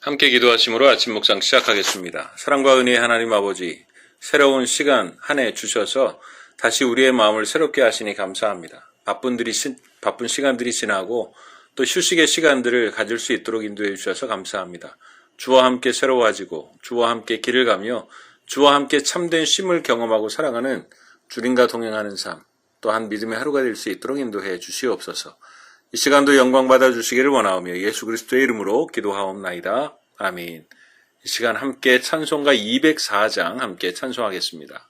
함께 기도하심으로 아침 묵상 시작하겠습니다. 사랑과 은혜의 하나님 아버지, 새로운 시간 한 해 주셔서 다시 우리의 마음을 새롭게 하시니 감사합니다. 바쁜 시간들이 지나고 또 휴식의 시간들을 가질 수 있도록 인도해 주셔서 감사합니다. 주와 함께 새로워지고 주와 함께 길을 가며 주와 함께 참된 쉼을 경험하고 살아가는 주님과 동행하는 삶, 또한 믿음의 하루가 될 수 있도록 인도해 주시옵소서. 이 시간도 영광 받아 주시기를 원하오며 예수 그리스도의 이름으로 기도하옵나이다. 아멘. 이 시간 함께 찬송가 204장 함께 찬송하겠습니다.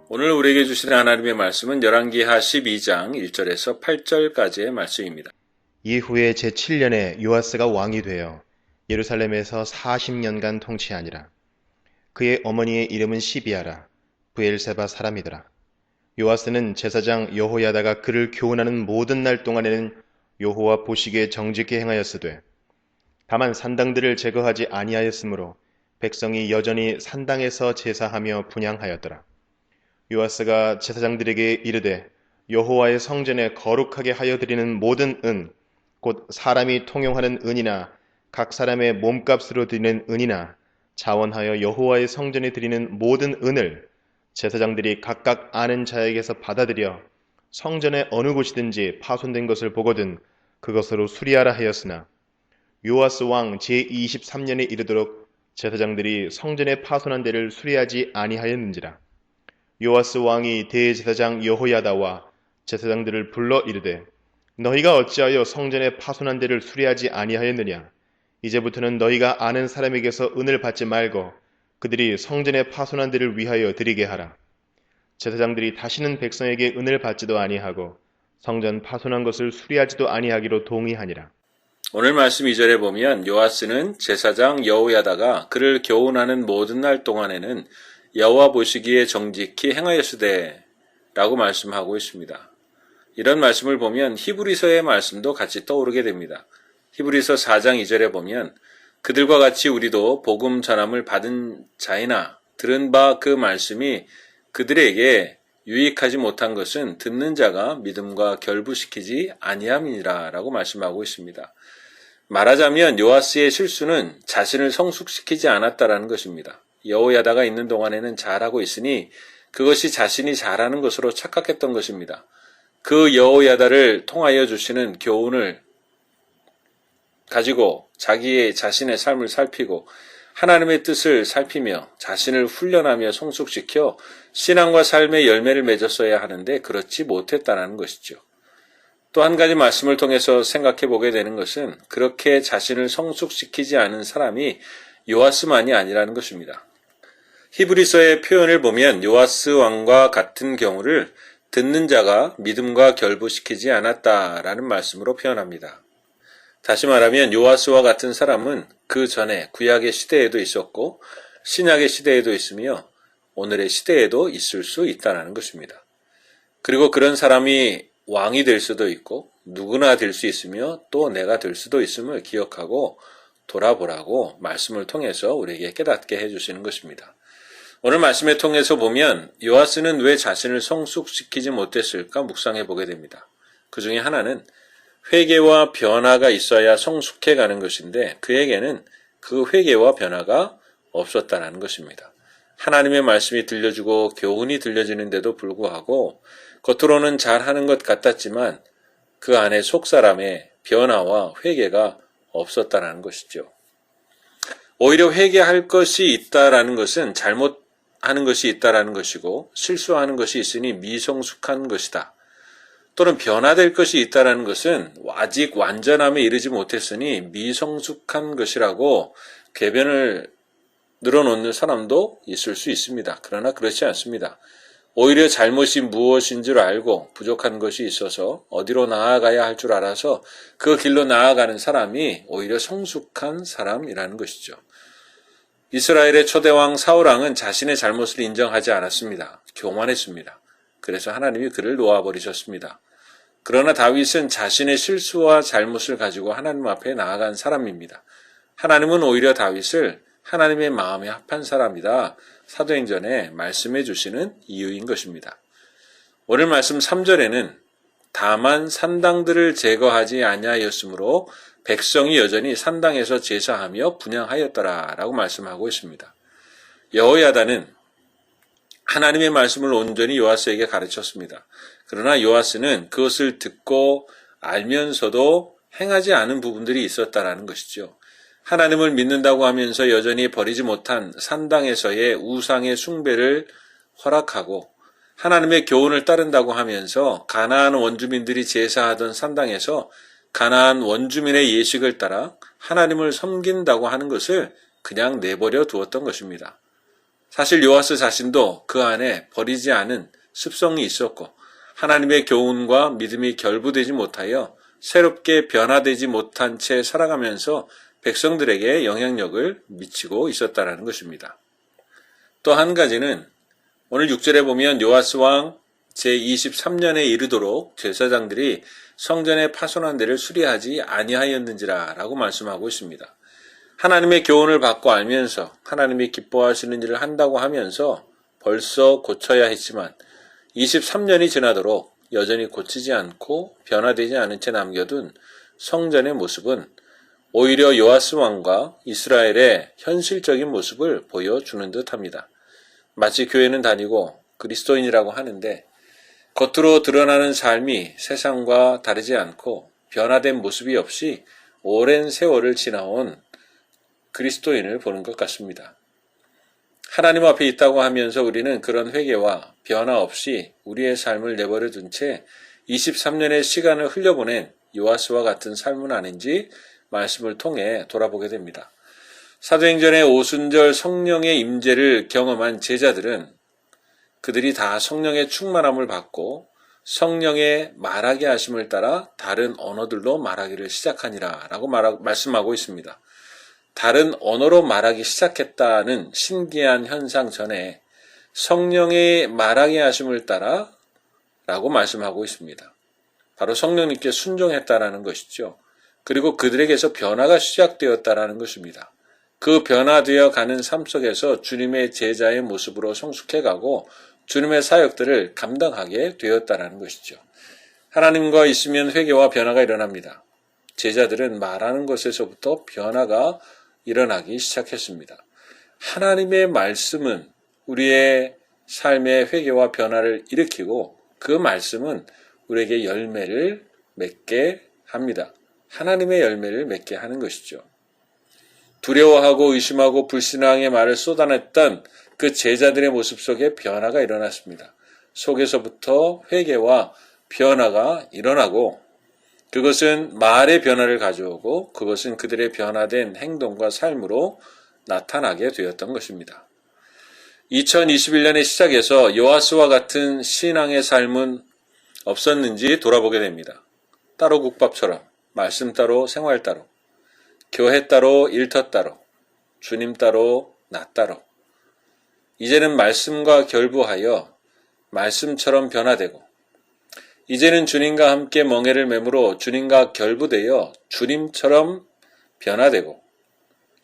오늘 우리에게 주시는 하나님의 말씀은 열왕기하 12장 1절에서 8절까지의 말씀입니다. 이후에 제7년에 요아스가 왕이 되어 예루살렘에서 40년간 통치하니라. 그의 어머니의 이름은 시비아라. 브엘세바 사람이더라. 요아스는 제사장 여호야다가 그를 교훈하는 모든 날 동안에는 여호와 보시기에 정직히 행하였으되 다만 산당들을 제거하지 아니하였으므로 백성이 여전히 산당에서 제사하며 분향하였더라. 요아스가 제사장들에게 이르되 여호와의 성전에 거룩하게 하여 드리는 모든 은, 곧 사람이 통용하는 은이나 각 사람의 몸값으로 드리는 은이나 자원하여 여호와의 성전에 드리는 모든 은을 제사장들이 각각 아는 자에게서 받아들여 성전의 어느 곳이든지 파손된 것을 보거든 그것으로 수리하라 하였으나 요아스 왕 제23년에 이르도록 제사장들이 성전의 파손한 데를 수리하지 아니하였는지라. 요아스 왕이 대제사장 여호야다와 제사장들을 불러 이르되 너희가 어찌하여 성전에 파손한 데를 수리하지 아니하였느냐? 이제부터는 너희가 아는 사람에게서 은을 받지 말고 그들이 성전에 파손한 데를 위하여 드리게 하라. 제사장들이 다시는 백성에게 은을 받지도 아니하고 성전 파손한 것을 수리하지도 아니하기로 동의하니라. 오늘 말씀 2절에 보면 요아스는 제사장 여호야다가 그를 교훈하는 모든 날 동안에는 여호와 보시기에 정직히 행하였으되 라고 말씀하고 있습니다. 이런 말씀을 보면 히브리서의 말씀도 같이 떠오르게 됩니다. 히브리서 4장 2절에 보면 그들과 같이 우리도 복음 전함을 받은 자이나 들은 바 그 말씀이 그들에게 유익하지 못한 것은 듣는 자가 믿음과 결부시키지 아니함이니라 라고 말씀하고 있습니다. 말하자면 요아스의 실수는 자신을 성숙시키지 않았다라는 것입니다. 여호야다가 있는 동안에는 잘하고 있으니 그것이 자신이 잘하는 것으로 착각했던 것입니다. 그 여호야다를 통하여 주시는 교훈을 가지고 자신의 삶을 살피고 하나님의 뜻을 살피며 자신을 훈련하며 성숙시켜 신앙과 삶의 열매를 맺었어야 하는데 그렇지 못했다는 것이죠. 또 한 가지 말씀을 통해서 생각해 보게 되는 것은 그렇게 자신을 성숙시키지 않은 사람이 요아스만이 아니라는 것입니다. 히브리서의 표현을 보면 요아스 왕과 같은 경우를 듣는 자가 믿음과 결부시키지 않았다라는 말씀으로 표현합니다. 다시 말하면 요아스와 같은 사람은 그 전에 구약의 시대에도 있었고 신약의 시대에도 있으며 오늘의 시대에도 있을 수 있다는 것입니다. 그리고 그런 사람이 왕이 될 수도 있고 누구나 될 수 있으며 또 내가 될 수도 있음을 기억하고 돌아보라고 말씀을 통해서 우리에게 깨닫게 해주시는 것입니다. 오늘 말씀을 통해서 보면 요아스는 왜 자신을 성숙시키지 못했을까 묵상해 보게 됩니다. 그 중에 하나는 회개와 변화가 있어야 성숙해 가는 것인데 그에게는 그 회개와 변화가 없었다는 것입니다. 하나님의 말씀이 들려주고 교훈이 들려지는데도 불구하고 겉으로는 잘하는 것 같았지만 그 안에 속사람의 변화와 회개가 없었다는 것이죠. 오히려 회개할 것이 있다라는 것은 잘못하는 것이 있다라는 것이고 실수하는 것이 있으니 미성숙한 것이다. 또는 변화될 것이 있다라는 것은 아직 완전함에 이르지 못했으니 미성숙한 것이라고 궤변을 늘어놓는 사람도 있을 수 있습니다. 그러나 그렇지 않습니다. 오히려 잘못이 무엇인 줄 알고 부족한 것이 있어서 어디로 나아가야 할 줄 알아서 그 길로 나아가는 사람이 오히려 성숙한 사람이라는 것이죠. 이스라엘의 초대왕 사울왕은 자신의 잘못을 인정하지 않았습니다. 교만했습니다. 그래서 하나님이 그를 놓아버리셨습니다. 그러나 다윗은 자신의 실수와 잘못을 가지고 하나님 앞에 나아간 사람입니다. 하나님은 오히려 다윗을 하나님의 마음에 합한 사람이다. 사도행전에 말씀해 주시는 이유인 것입니다. 오늘 말씀 3절에는 다만 산당들을 제거하지 아니하였으므로 백성이 여전히 산당에서 제사하며 분향하였더라 라고 말씀하고 있습니다. 여호야다는 하나님의 말씀을 온전히 요아스에게 가르쳤습니다. 그러나 요아스는 그것을 듣고 알면서도 행하지 않은 부분들이 있었다라는 것이죠. 하나님을 믿는다고 하면서 여전히 버리지 못한 산당에서의 우상의 숭배를 허락하고 하나님의 교훈을 따른다고 하면서 가나안 원주민들이 제사하던 산당에서 가나안 원주민의 예식을 따라 하나님을 섬긴다고 하는 것을 그냥 내버려 두었던 것입니다. 사실 요아스 자신도 그 안에 버리지 않은 습성이 있었고 하나님의 교훈과 믿음이 결부되지 못하여 새롭게 변화되지 못한 채 살아가면서 백성들에게 영향력을 미치고 있었다는 것입니다. 또 한 가지는 오늘 6절에 보면 요아스 왕 제23년에 이르도록 제사장들이 성전의 파손한 데를 수리하지 아니하였는지라 라고 말씀하고 있습니다. 하나님의 교훈을 받고 알면서 하나님이 기뻐하시는 일을 한다고 하면서 벌써 고쳐야 했지만 23년이 지나도록 여전히 고치지 않고 변화되지 않은 채 남겨둔 성전의 모습은 오히려 요아스 왕과 이스라엘의 현실적인 모습을 보여주는 듯합니다. 마치 교회는 다니고 그리스도인이라고 하는데 겉으로 드러나는 삶이 세상과 다르지 않고 변화된 모습이 없이 오랜 세월을 지나온 그리스도인을 보는 것 같습니다. 하나님 앞에 있다고 하면서 우리는 그런 회개와 변화 없이 우리의 삶을 내버려 둔 채 23년의 시간을 흘려보낸 요아스와 같은 삶은 아닌지 말씀을 통해 돌아보게 됩니다. 사도행전의 오순절 성령의 임재를 경험한 제자들은 그들이 다 성령의 충만함을 받고 성령의 말하게 하심을 따라 다른 언어들로 말하기를 시작하니라 라고 말씀하고 있습니다. 다른 언어로 말하기 시작했다는 신기한 현상 전에 성령의 말하게 하심을 따라 라고 말씀하고 있습니다. 바로 성령님께 순종했다라는 것이죠. 그리고 그들에게서 변화가 시작되었다라는 것입니다. 그 변화되어 가는 삶 속에서 주님의 제자의 모습으로 성숙해가고 주님의 사역들을 감당하게 되었다라는 것이죠. 하나님과 있으면 회개와 변화가 일어납니다. 제자들은 말하는 것에서부터 변화가 일어나기 시작했습니다. 하나님의 말씀은 우리의 삶의 회개와 변화를 일으키고 그 말씀은 우리에게 열매를 맺게 합니다. 하나님의 열매를 맺게 하는 것이죠. 두려워하고 의심하고 불신앙의 말을 쏟아냈던 그 제자들의 모습 속에 변화가 일어났습니다. 속에서부터 회개와 변화가 일어나고 그것은 말의 변화를 가져오고 그것은 그들의 변화된 행동과 삶으로 나타나게 되었던 것입니다. 2021년의 시작에서 요아스와 같은 신앙의 삶은 없었는지 돌아보게 됩니다. 따로 국밥처럼 말씀 따로 생활 따로 교회 따로 일터 따로 주님 따로 나 따로 이제는 말씀과 결부하여 말씀처럼 변화되고 이제는 주님과 함께 멍에를 매물어 주님과 결부되어 주님처럼 변화되고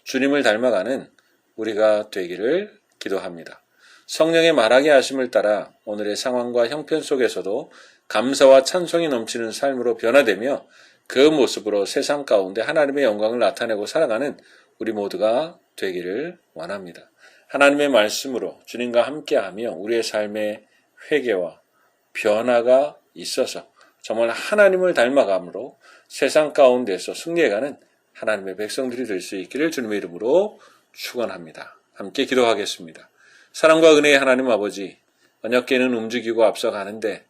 주님을 닮아가는 우리가 되기를 기도합니다. 성령의 말하게 하심을 따라 오늘의 상황과 형편 속에서도 감사와 찬송이 넘치는 삶으로 변화되며 그 모습으로 세상 가운데 하나님의 영광을 나타내고 살아가는 우리 모두가 되기를 원합니다. 하나님의 말씀으로 주님과 함께하며 우리의 삶의 회개와 변화가 있어서 정말 하나님을 닮아감으로 세상 가운데서 승리해가는 하나님의 백성들이 될 수 있기를 주님의 이름으로 축원합니다. 함께 기도하겠습니다. 사랑과 은혜의 하나님 아버지, 언약궤는 움직이고 앞서가는데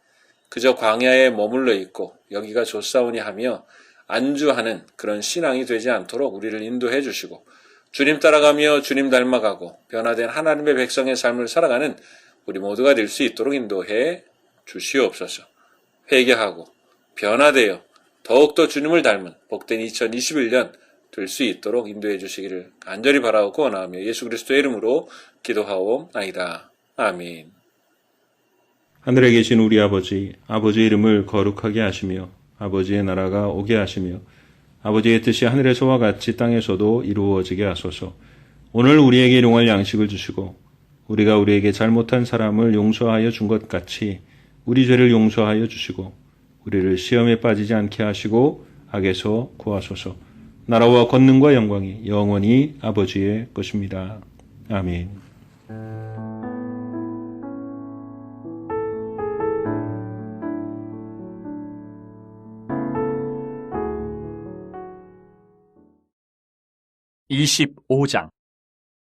그저 광야에 머물러 있고 여기가 좋사오니 하며 안주하는 그런 신앙이 되지 않도록 우리를 인도해 주시고 주님 따라가며 주님 닮아가고 변화된 하나님의 백성의 삶을 살아가는 우리 모두가 될 수 있도록 인도해 주시옵소서. 회개하고 변화되어 더욱더 주님을 닮은 복된 2021년 될 수 있도록 인도해 주시기를 간절히 바라고 원하며 예수 그리스도의 이름으로 기도하옵나이다. 아멘. 하늘에 계신 우리 아버지, 아버지의 이름을 거룩하게 하시며 아버지의 나라가 오게 하시며 아버지의 뜻이 하늘에서와 같이 땅에서도 이루어지게 하소서. 오늘 우리에게 일용할 양식을 주시고 우리가 우리에게 잘못한 사람을 용서하여 준 것 같이 우리 죄를 용서하여 주시고 우리를 시험에 빠지지 않게 하시고 악에서 구하소서. 나라와 권능과 영광이 영원히 아버지의 것입니다. 아멘. (25장)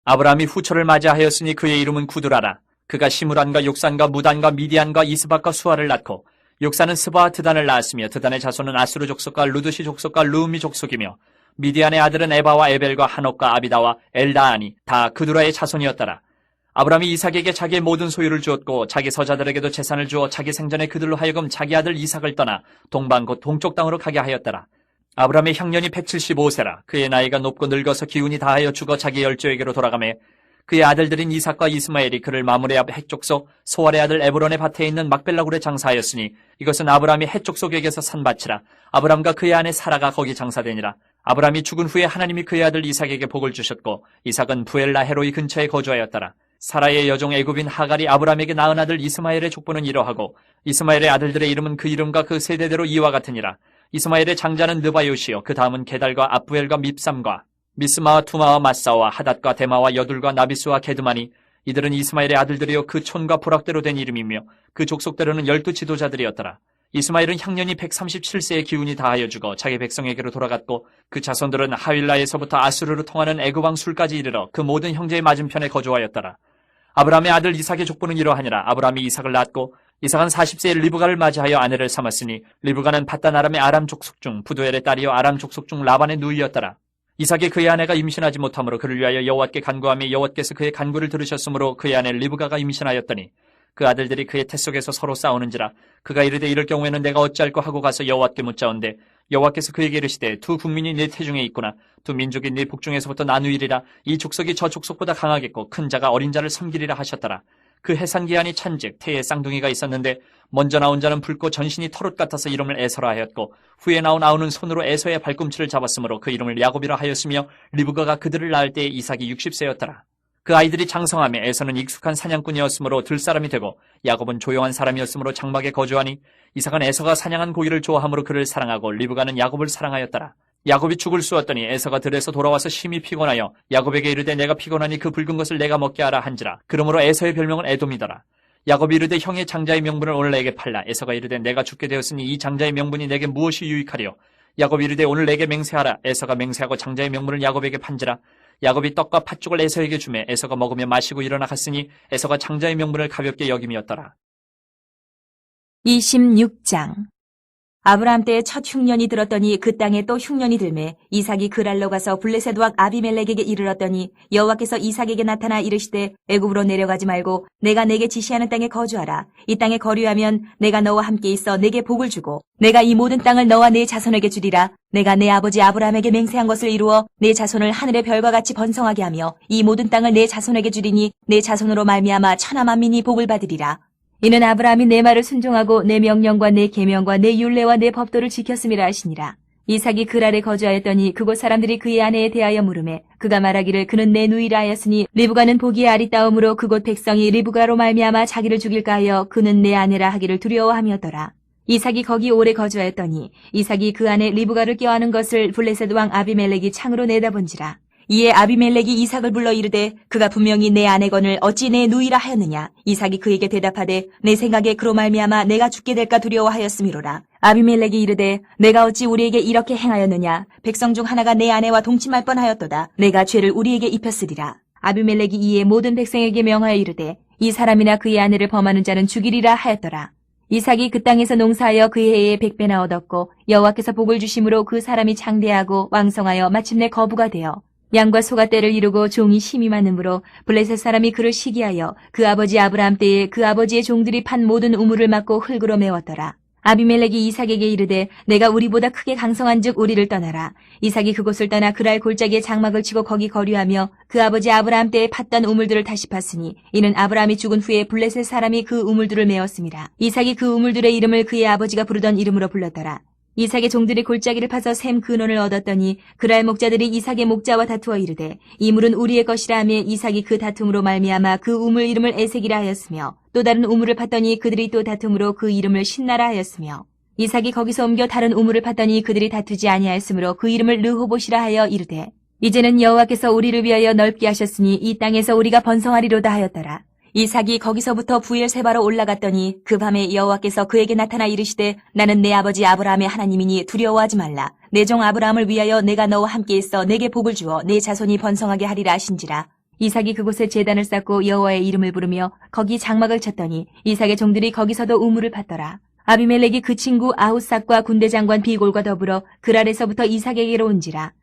아브라함이 후처를 맞이하였으니 그의 이름은 구두라라. 그가 시므란과 욕산과 무단과 미디안과 이스박과 수아를 낳고 욕산은 스바와 드단을 낳았으며 드단의 자손은 아수르 족속과 루드시 족속과 루미 족속이며 미디안의 아들은 에바와 에벨과 한옥과 아비다와 엘다아니 다 그두라의 자손이었더라. 아브라함이 이삭에게 자기의 모든 소유를 주었고 자기 서자들에게도 재산을 주어 자기 생전에 그들로 하여금 자기 아들 이삭을 떠나 동방 곧 동쪽 땅으로 가게 하였더라. 아브라함의 형년이 175세라. 그의 나이가 높고 늙어서 기운이 다하여 죽어 자기 열조에게로 돌아가매 그의 아들들인 이삭과 이스마엘이 그를 마므레 앞 헷족속 소알의 아들 에브론의 밭에 있는 막벨라굴에 장사하였으니 이것은 아브라함이 헷족속에게서 산 밭이라. 아브라함과 그의 아내 사라가 거기 장사되니라. 아브라함이 죽은 후에 하나님이 그의 아들 이삭에게 복을 주셨고 이삭은 부엘라헤로이 근처에 거주하였더라. 사라의 여종 애굽인 하갈이 아브라함에게 낳은 아들 이스마엘의 족보는 이러하고 이스마엘의 아들들의 이름은 그 이름과 그 세대대로 이와 같으니라. 이스마엘의 장자는 느바요시요 그 다음은 게달과 압부엘과 밉삼과 미스마와 투마와 마사와 하닷과 데마와 여둘과 나비스와 게드마니 이들은 이스마엘의 아들들이요 그 촌과 부락대로 된 이름이며 그 족속대로는 12 지도자들이었더라. 이스마엘은 향년이 137세의 기운이 다하여 죽어 자기 백성에게로 돌아갔고 그 자손들은 하윌라에서부터 아수르로 통하는 애굽왕 술까지 이르러 그 모든 형제의 맞은편에 거주하였더라. 아브라함의 아들 이삭의 족보는 이러하니라. 아브라함이 이삭을 낳았고 이삭은 40세에 리브가를 맞이하여 아내를 삼았으니 리브가는 밧단 아람의 아람 족속 중 부두엘의 딸이요 아람 족속 중 라반의 누이였더라. 이삭이 그의 아내가 임신하지 못하므로 그를 위하여 여호와께 간구하며 여호와께서 그의 간구를 들으셨으므로 그의 아내 리브가가 임신하였더니 그 아들들이 그의 태 속에서 서로 싸우는지라. 그가 이르되 이럴 경우에는 내가 어찌할꼬 하고 가서 여호와께 묻자온대 여호와께서 그에게 이르시되 두 국민이 네 태중에 있구나. 두 민족이 네 북중에서부터 나누이리라. 이 족속이 저 족속보다 강하겠고 큰 자가 어린 자를 섬기리라 하셨더라. 그 해산 기한이 찬즉 태에 쌍둥이가 있었는데 먼저 나온 자는 붉고 전신이 털옷 같아서 이름을 에서라 하였고 후에 나온 아우는 손으로 에서의 발꿈치를 잡았으므로 그 이름을 야곱이라 하였으며 리브가가 그들을 낳을 때에 이삭이 60세였더라. 그 아이들이 장성하며 에서는 익숙한 사냥꾼이었으므로 들사람이 되고 야곱은 조용한 사람이었으므로 장막에 거주하니 이삭은 에서가 사냥한 고기를 좋아하므로 그를 사랑하고 리브가는 야곱을 사랑하였더라. 야곱이 죽을 쑤었더니 에서가 들에서 돌아와서 심히 피곤하여 야곱에게 이르되 내가 피곤하니 그 붉은 것을 내가 먹게 하라 한지라. 그러므로 에서의 별명은 에돔이더라. 야곱이 이르되 형의 장자의 명분을 오늘 내게 팔라. 에서가 이르되 내가 죽게 되었으니 이 장자의 명분이 내게 무엇이 유익하리요. 야곱이 이르되 오늘 내게 맹세하라. 에서가 맹세하고 장자의 명분을 야곱에게 판지라. 야곱이 떡과 팥죽을 에서에게 주매 에서가 먹으며 마시고 일어나 갔으니 에서가 장자의 명분을 가볍게 여김이었더라. 26장. 아브라함 때에 첫 흉년이 들었더니 그 땅에 또 흉년이 들매 이삭이 그랄로 가서 블레셋 왕 아비멜렉에게 이르렀더니 여호와께서 이삭에게 나타나 이르시되 애굽으로 내려가지 말고 내가 내게 지시하는 땅에 거주하라. 이 땅에 거류하면 내가 너와 함께 있어 내게 복을 주고 내가 이 모든 땅을 너와 네 자손에게 주리라. 내가 내 아버지 아브라함에게 맹세한 것을 이루어 내 자손을 하늘의 별과 같이 번성하게 하며 이 모든 땅을 내 자손에게 주리니 내 자손으로 말미암아 천하 만민이 복을 받으리라. 이는 아브라함이 내 말을 순종하고 내 명령과 내 계명과 내 율례와 내 법도를 지켰음이라 하시니라. 이삭이 그랄에 거주하였더니 그곳 사람들이 그의 아내에 대하여 물으매 그가 말하기를 그는 내 누이라 하였으니 리브가는 보기에 아리따움으로 그곳 백성이 리브가로 말미암아 자기를 죽일까 하여 그는 내 아내라 하기를 두려워함이었더라. 이삭이 거기 오래 거주하였더니 이삭이 그 아내 리브가를 껴안은 것을 블레셋 왕 아비멜렉이 창으로 내다본지라. 이에 아비멜렉이 이삭을 불러 이르되 그가 분명히 내 아내건을 어찌 내 누이라 하였느냐. 이삭이 그에게 대답하되 내 생각에 그로 말미암아 내가 죽게 될까 두려워하였음이로라. 아비멜렉이 이르되 내가 어찌 우리에게 이렇게 행하였느냐. 백성 중 하나가 내 아내와 동침할 뻔하였도다. 내가 죄를 우리에게 입혔으리라. 아비멜렉이 이에 모든 백성에게 명하여 이르되 이 사람이나 그의 아내를 범하는 자는 죽이리라 하였더라. 이삭이 그 땅에서 농사하여 그의 해에 100배나 얻었고 여호와께서 복을 주심으로 그 사람이 장대하고 왕성하여 마침내 거부가 되어 양과 소가 떼를 이루고 종이 심이 많으므로 블레셋 사람이 그를 시기하여 그 아버지 아브라함 때에 그 아버지의 종들이 판 모든 우물을 막고 흙으로 메웠더라. 아비멜렉이 이삭에게 이르되 내가 우리보다 크게 강성한즉 우리를 떠나라. 이삭이 그곳을 떠나 그랄 골짜기에 장막을 치고 거기 거류하며 그 아버지 아브라함 때에 팠던 우물들을 다시 팠으니 이는 아브라함이 죽은 후에 블레셋 사람이 그 우물들을 메웠음이라. 이삭이 그 우물들의 이름을 그의 아버지가 부르던 이름으로 불렀더라. 이삭의 종들이 골짜기를 파서 샘 근원을 얻었더니 그랄 목자들이 이삭의 목자와 다투어 이르되 이 물은 우리의 것이라 하며 이삭이 그 다툼으로 말미암아 그 우물 이름을 에색이라 하였으며 또 다른 우물을 팠더니 그들이 또 다툼으로 그 이름을 신나라 하였으며 이삭이 거기서 옮겨 다른 우물을 팠더니 그들이 다투지 아니하였으므로 그 이름을 르호봇이라 하여 이르되 이제는 여호와께서 우리를 위하여 넓게 하셨으니 이 땅에서 우리가 번성하리로다 하였더라. 이삭이 거기서부터 부엘세바로 올라갔더니 그 밤에 여호와께서 그에게 나타나 이르시되 나는 내 아버지 아브라함의 하나님이니 두려워하지 말라. 내 종 아브라함을 위하여 내가 너와 함께 있어 내게 복을 주어 내 자손이 번성하게 하리라 하신지라. 이삭이 그곳에 제단을 쌓고 여호와의 이름을 부르며 거기 장막을 쳤더니 이삭의 종들이 거기서도 우물을 팠더라. 아비멜렉이 그 친구 아훗삭과 군대장관 비골과 더불어 그랄에서부터 이삭에게로 온지라.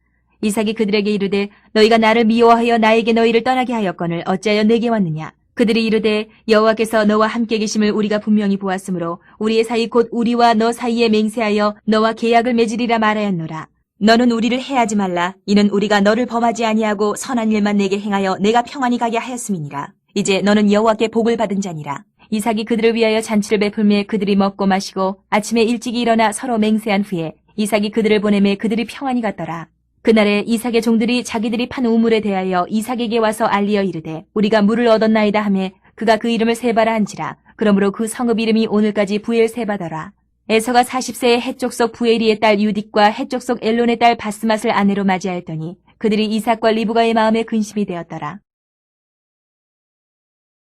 이삭이 그들에게 이르되 너희가 나를 미워하여 나에게 너희를 떠나게 하였거늘 어찌하여 내게 왔느냐. 그들이 이르되 여호와께서 너와 함께 계심을 우리가 분명히 보았으므로 우리의 사이 곧 우리와 너 사이에 맹세하여 너와 계약을 맺으리라 말하였노라. 너는 우리를 해하지 말라. 이는 우리가 너를 범하지 아니하고 선한 일만 내게 행하여 내가 평안히 가게 하였음이니라. 이제 너는 여호와께 복을 받은 자니라. 이삭이 그들을 위하여 잔치를 베풀매 그들이 먹고 마시고 아침에 일찍이 일어나 서로 맹세한 후에 이삭이 그들을 보내매 그들이 평안히 갔더라. 그날에 이삭의 종들이 자기들이 판 우물에 대하여 이삭에게 와서 알리어 이르되 우리가 물을 얻었나이다 하매 그가 그 이름을 세바라 한지라. 그러므로 그 성읍 이름이 오늘까지 부엘세바더라. 에서가 40세에 헷족속 부에리의 딸 유딕과 헷족속 엘론의 딸 바스맛을 아내로 맞이하였더니 그들이 이삭과 리브가의 마음에 근심이 되었더라.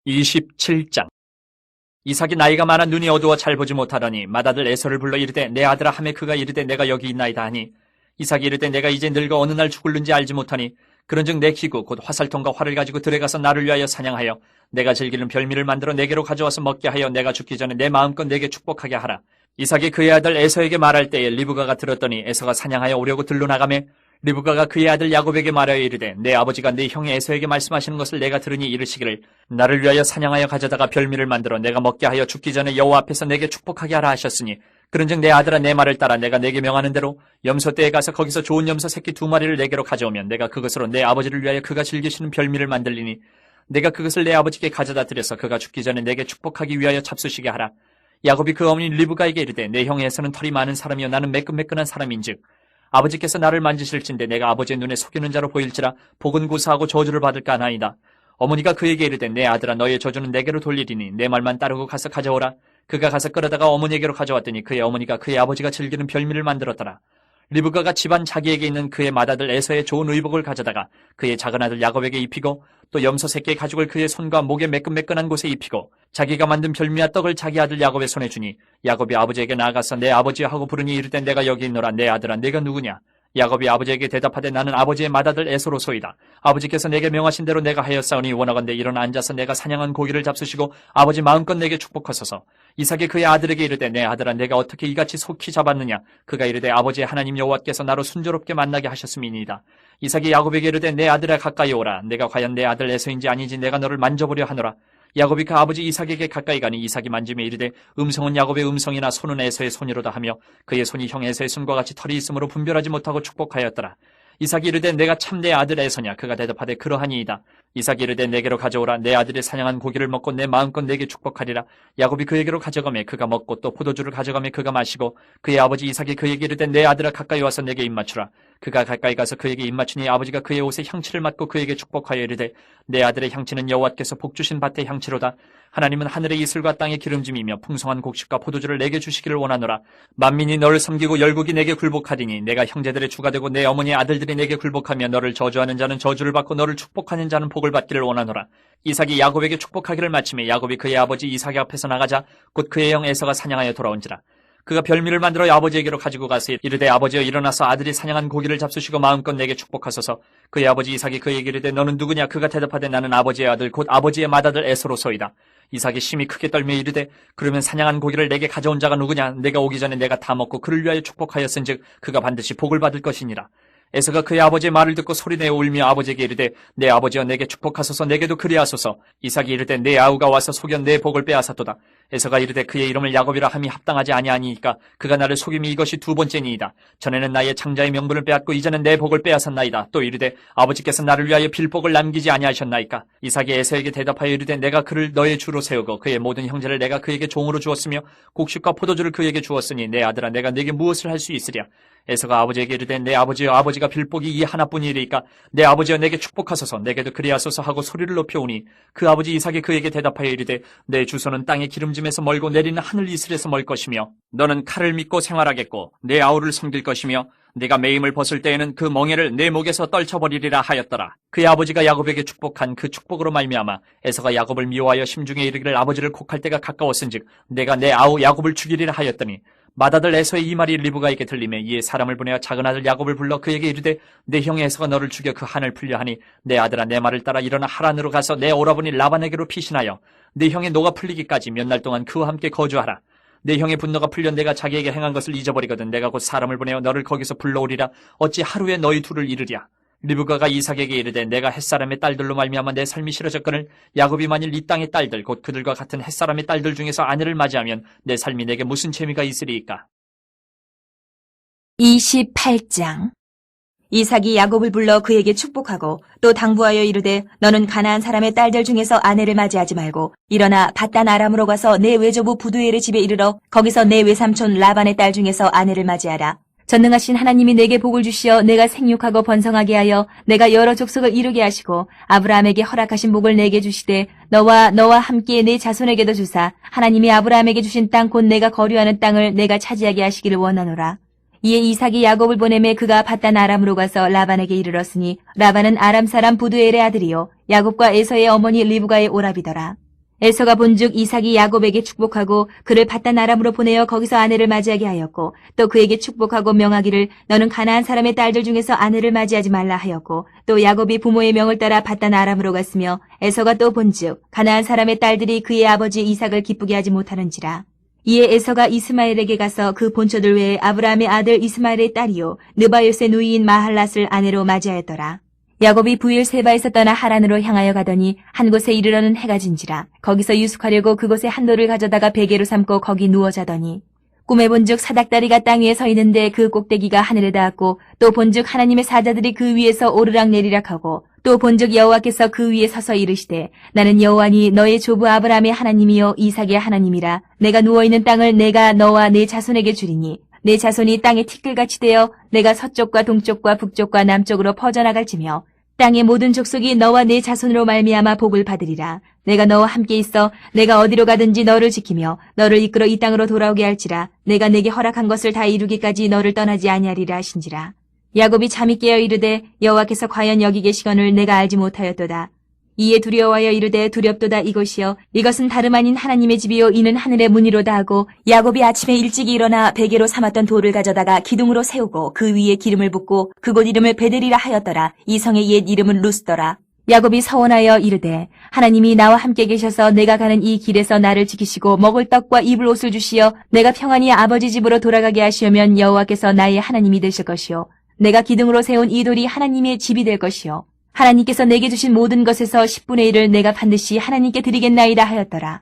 27장. 이삭이 나이가 많아 눈이 어두워 잘 보지 못하더니 맏아들 에서를 불러 이르되 내 아들아 하매 그가 이르되 내가 여기 있나이다 하니 이삭이 이르되 내가 이제 늙어 어느 날 죽을는지 알지 못하니 그런즉 내 기구 곧 화살통과 활을 가지고 들에 가서 나를 위하여 사냥하여 내가 즐기는 별미를 만들어 내게로 가져와서 먹게 하여 내가 죽기 전에 내 마음껏 내게 축복하게 하라. 이삭이 그의 아들 에서에게 말할 때에 리브가가 들었더니 에서가 사냥하여 오려고 들로 나가매 리브가가 그의 아들 야곱에게 말하여 이르되 내 아버지가 내 형 에서에게 말씀하시는 것을 내가 들으니 이르시기를 나를 위하여 사냥하여 가져다가 별미를 만들어 내가 먹게 하여 죽기 전에 여호와 앞에서 내게 축복하게 하라 하셨으니 그런즉 내 아들아 내 말을 따라 내가 내게 명하는 대로 염소떼에 가서 거기서 좋은 염소 새끼 2마리를 내게로 가져오면 내가 그것으로 내 아버지를 위하여 그가 즐기시는 별미를 만들리니 내가 그것을 내 아버지께 가져다 드려서 그가 죽기 전에 내게 축복하기 위하여 잡수시게 하라. 야곱이 그 어머니 리브가에게 이르되 내 형 에서는 털이 많은 사람이요 나는 매끈매끈한 사람인즉 아버지께서 나를 만지실진데 내가 아버지의 눈에 속이는 자로 보일지라 복은 고사하고 저주를 받을까 하나이다. 어머니가 그에게 이르되 내 아들아 너의 저주는 내게로 돌리리니 내 말만 따르고 가서 가져오라. 그가 가서 끌어다가 어머니에게로 가져왔더니 그의 어머니가 그의 아버지가 즐기는 별미를 만들었더라. 리브가가 집안 자기에게 있는 그의 맏아들 에서의 좋은 의복을 가져다가 그의 작은 아들 야곱에게 입히고 또 염소 새끼의 가죽을 그의 손과 목에 매끈매끈한 곳에 입히고 자기가 만든 별미와 떡을 자기 아들 야곱의 손에 주니 야곱이 아버지에게 나아가서 내 아버지여 하고 부르니 이르되 내가 여기 있노라. 내 아들아 내가 누구냐? 야곱이 아버지에게 대답하되 나는 아버지의 맏아들 에서로소이다. 아버지께서 내게 명하신 대로 내가 하였사오니 원하건대 일어나 앉아서 내가 사냥한 고기를 잡수시고 아버지 마음껏 내게 축복하소서. 이삭이 그의 아들에게 이르되 내 아들아 내가 어떻게 이같이 속히 잡았느냐? 그가 이르되 아버지의 하나님 여호와께서 나로 순조롭게 만나게 하셨음이니이다. 이삭이 야곱에게 이르되 내 아들아 가까이 오라. 내가 과연 내 아들 에서인지 아닌지 내가 너를 만져보려 하노라. 야곱이 그 아버지 이삭에게 가까이 가니 이삭이 만지며 이르되 음성은 야곱의 음성이나 손은 에서의 손이로다 하며 그의 손이 형 에서의 손과 같이 털이 있으므로 분별하지 못하고 축복하였더라. 이삭이 이르되 내가 참 내 아들 에서냐? 그가 대답하되 그러하니이다. 이삭이 이르되 내게로 가져오라. 내 아들이 사냥한 고기를 먹고 내 마음껏 내게 축복하리라. 야곱이 그에게로 가져가매 그가 먹고 또 포도주를 가져가매 그가 마시고 그의 아버지 이삭이 그에게 이르되 내 아들아 가까이 와서 내게 입맞추라. 그가 가까이 가서 그에게 입맞추니 아버지가 그의 옷에 향취를 맡고 그에게 축복하여 이르되 내 아들의 향취는 여호와께서 복주신 밭의 향취로다. 하나님은 하늘의 이슬과 땅의 기름짐이며 풍성한 곡식과 포도주를 내게 주시기를 원하노라. 만민이 너를 섬기고 열국이 내게 굴복하리니 내가 형제들의 주가 되고 내 어머니의 아들들이 내게 굴복하며 너를 저주하는 자는 저주를 받고 너를 축복하는 자는 복을 받기를 원하노라. 이삭이 야곱에게 축복하기를 마치매 야곱이 그의 아버지 이삭의 앞에서 나가자 곧 그의 형 에서가 사냥하여 돌아온지라. 그가 별미를 만들어 아버지에게로 가지고 가서 이르되 아버지여 일어나서 아들이 사냥한 고기를 잡수시고 마음껏 내게 축복하소서. 그의 아버지 이삭이 그에게 이르되 너는 누구냐? 그가 대답하되 나는 아버지의 아들 곧 아버지의 맏아들 에서로소이다. 이삭이 심히 크게 떨며 이르되 그러면 사냥한 고기를 내게 가져온 자가 누구냐? 내가 오기 전에 내가 다 먹고 그를 위하여 축복하였은즉 그가 반드시 복을 받을 것이니라. 에서가 그의 아버지의 말을 듣고 소리내어 울며 아버지에게 이르되 내 아버지여 내게 축복하소서. 내게도 그리하소서. 이삭이 이르되 내 아우가 와서 속여 내 복을 빼앗았도다. 에서가 이르되 그의 이름을 야곱이라 함이 합당하지 아니하니까 그가 나를 속임이 이것이 2번째니이다. 전에는 나의 장자의 명분을 빼앗고 이제는 내 복을 빼앗았나이다. 또 이르되 아버지께서 나를 위하여 빌복을 남기지 아니하셨나이까. 이삭이 에서에게 대답하여 이르되 내가 그를 너의 주로 세우고 그의 모든 형제를 내가 그에게 종으로 주었으며 곡식과 포도주를 그에게 주었으니 내 아들아 내가 네게 무엇을 할 수 있으랴. 에서가 아버지에게 이르되 내 아버지여 아버지가 빌복이 이 하나뿐이리이까 내 아버지여 내게 축복하소서. 내게도 그리하소서 하고 소리를 높여오니 그 아버지 이삭이 그에게 대답하여 이르되 내 주소는 땅의 기름짐에서 멀고 내리는 하늘 이슬에서 멀 것이며 너는 칼을 믿고 생활하겠고 내 아우를 섬길 것이며 네가 매임을 벗을 때에는 그 멍에를 내 목에서 떨쳐버리리라 하였더라. 그의 아버지가 야곱에게 축복한 그 축복으로 말미암아 에서가 야곱을 미워하여 심중에 이르기를 아버지를 곡할 때가 가까웠은즉 내가 내 아우 야곱을 죽이리라 하였더니 맏아들 에서의 이 말이 리브가에게 들리매 이에 사람을 보내어 작은 아들 야곱을 불러 그에게 이르되 내 형 에서가 너를 죽여 그 한을 풀려 하니 내 아들아 내 말을 따라 일어나 하란으로 가서 내 오라버니 라반에게로 피신하여 내 형의 노가 풀리기까지 몇 날 동안 그와 함께 거주하라. 내 형의 분노가 풀려 내가 자기에게 행한 것을 잊어버리거든 내가 곧 사람을 보내어 너를 거기서 불러오리라. 어찌 하루에 너희 둘을 이르랴. 리브가가 이삭에게 이르되 내가 햇사람의 딸들로 말미암아 내 삶이 싫어졌거늘 야곱이 만일 이 땅의 딸들 곧 그들과 같은 햇사람의 딸들 중에서 아내를 맞이하면 내 삶이 내게 무슨 재미가 있으리이까. 28장. 이삭이 야곱을 불러 그에게 축복하고 또 당부하여 이르되 너는 가나안 사람의 딸들 중에서 아내를 맞이하지 말고 일어나 밧단 아람으로 가서 내 외조부 부두엘의 집에 이르러 거기서 내 외삼촌 라반의 딸 중에서 아내를 맞이하라. 전능하신 하나님이 내게 복을 주시어 내가 생육하고 번성하게 하여 내가 여러 족속을 이루게 하시고 아브라함에게 허락하신 복을 내게 주시되 너와 함께 내 자손에게도 주사 하나님이 아브라함에게 주신 땅 곧 내가 거류하는 땅을 내가 차지하게 하시기를 원하노라. 이에 이삭이 야곱을 보내매 그가 밧단 아람으로 가서 라반에게 이르렀으니 라반은 아람 사람 부두엘의 아들이요 야곱과 에서의 어머니 리브가의 오라비더라. 에서가 본즉 이삭이 야곱에게 축복하고 그를 밧단 아람으로 보내어 거기서 아내를 맞이하게 하였고 또 그에게 축복하고 명하기를 너는 가나안 사람의 딸들 중에서 아내를 맞이하지 말라 하였고 또 야곱이 부모의 명을 따라 밧단 아람으로 갔으며 에서가 또 본즉 가나안 사람의 딸들이 그의 아버지 이삭을 기쁘게 하지 못하는지라. 이에 에서가 이스마엘에게 가서 그 본처들 외에 아브라함의 아들 이스마엘의 딸이요 느바요스의 누이인 마할랏을 아내로 맞이하였더라. 야곱이 부엘세바에서 떠나 하란으로 향하여 가더니 한 곳에 이르러는 해가 진지라. 거기서 유숙하려고 그곳에 한 돌을 가져다가 베개로 삼고 거기 누워 자더니 꿈에 본즉 사닥다리가 땅 위에 서 있는데 그 꼭대기가 하늘에 닿았고 또 본즉 하나님의 사자들이 그 위에서 오르락 내리락 하고 또 본즉 여호와께서 그 위에 서서 이르시되 나는 여호와니 너의 조부 아브라함의 하나님이요 이삭의 하나님이라. 내가 누워있는 땅을 내가 너와 내 자손에게 주리니 내 자손이 땅의 티끌같이 되어 내가 서쪽과 동쪽과 북쪽과 남쪽으로 퍼져나갈지며 땅의 모든 족속이 너와 내 자손으로 말미암아 복을 받으리라. 내가 너와 함께 있어 내가 어디로 가든지 너를 지키며 너를 이끌어 이 땅으로 돌아오게 할지라. 내가 내게 허락한 것을 다 이루기까지 너를 떠나지 아니하리라 하신지라. 야곱이 잠이 깨어 이르되 여호와께서 과연 여기 계시거늘 내가 알지 못하였도다. 이에 두려워하여 이르되 두렵도다 이것이여 이것은 다름 아닌 하나님의 집이요 이는 하늘의 문이로다 하고 야곱이 아침에 일찍이 일어나 베개로 삼았던 돌을 가져다가 기둥으로 세우고 그 위에 기름을 붓고 그곳 이름을 베델이라 하였더라. 이 성의 옛 이름은 루스더라. 야곱이 서원하여 이르되 하나님이 나와 함께 계셔서 내가 가는 이 길에서 나를 지키시고 먹을 떡과 입을 옷을 주시어 내가 평안히 아버지 집으로 돌아가게 하시오면 여호와께서 나의 하나님이 되실 것이요 내가 기둥으로 세운 이 돌이 하나님의 집이 될 것이요 하나님께서 내게 주신 모든 것에서 10분의 1을 내가 반드시 하나님께 드리겠나이다 하였더라.